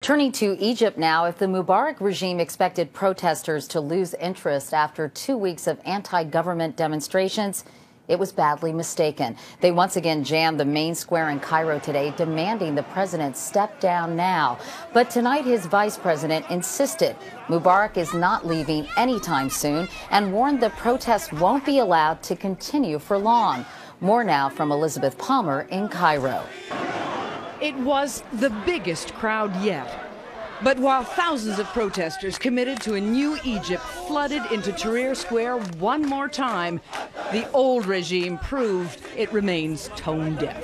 Turning to Egypt now, if the Mubarak regime expected protesters to lose interest after 2 weeks of anti-government demonstrations, it was badly mistaken. They once again jammed the main square in Cairo today, demanding the president step down now. But tonight, his vice president insisted Mubarak is not leaving anytime soon and warned the protests won't be allowed to continue for long. More now from Elizabeth Palmer in Cairo. It was the biggest crowd yet. But while thousands of protesters committed to a new Egypt flooded into Tahrir Square one more time, the old regime proved it remains tone deaf.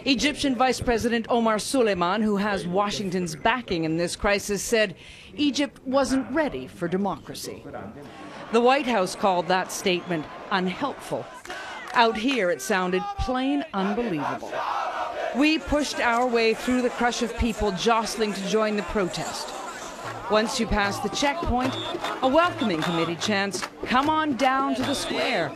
Egyptian Vice President Omar Suleiman, who has Washington's backing in this crisis, said Egypt wasn't ready for democracy. The White House called that statement unhelpful. Out here, it sounded plain unbelievable. We pushed our way through the crush of people jostling to join the protest. Once you pass the checkpoint, a welcoming committee chants, "Come on down to the square."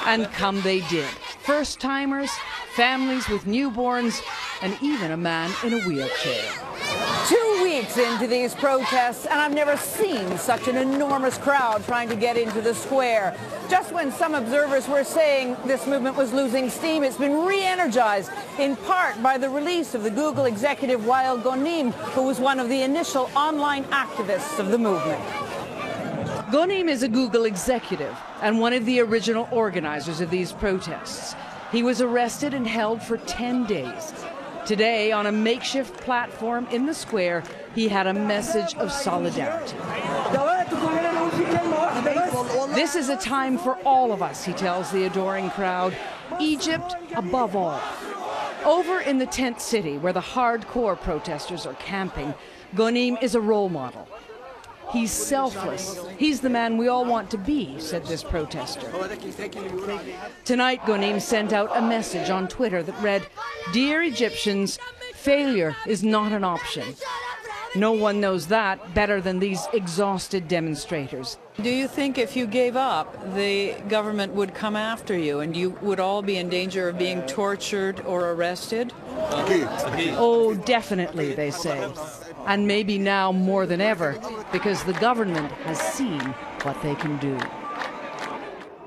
And come they did. First-timers, families with newborns, and even a man in a wheelchair. 2 weeks into these protests, and I've never seen such an enormous crowd trying to get into the square. Just when some observers were saying this movement was losing steam, it's been re-energized in part by the release of the Google executive Wael Ghonim, who was one of the initial online activists of the movement. Ghonim is a Google executive and one of the original organizers of these protests. He was arrested and held for 10 days. Today, on a makeshift platform in the square, he had a message of solidarity. This is a time for all of us, he tells the adoring crowd. Egypt above all. Over in the tent city, where the hardcore protesters are camping, Ghonim is a role model. He's selfless. He's the man we all want to be, said this protester. Tonight, Ghonim sent out a message on Twitter that read, "Dear Egyptians, failure is not an option." No one knows that better than these exhausted demonstrators. Do you think if you gave up, the government would come after you and you would all be in danger of being tortured or arrested? Oh, definitely, they say. And maybe now more than ever, because the government has seen what they can do.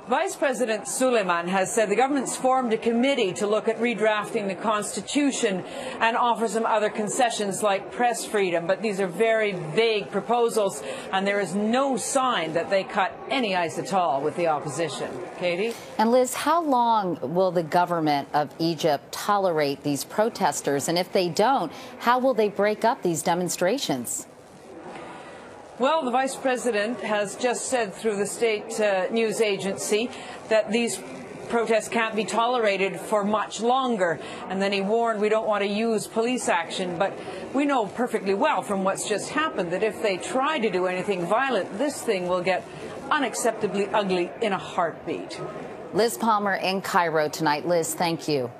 Vice President Suleiman has said the government's formed a committee to look at redrafting the Constitution and offer some other concessions like press freedom. But these are very vague proposals, and there is no sign that they cut any ice at all with the opposition. Katie? And Liz, how long will the government of Egypt tolerate these protesters? And if they don't, how will they break up these demonstrations? Well, the vice president has just said through the state news agency that these protests can't be tolerated for much longer. And then he warned we don't want to use police action. But we know perfectly well from what's just happened that if they try to do anything violent, this thing will get unacceptably ugly in a heartbeat. Liz Palmer in Cairo tonight. Liz, thank you.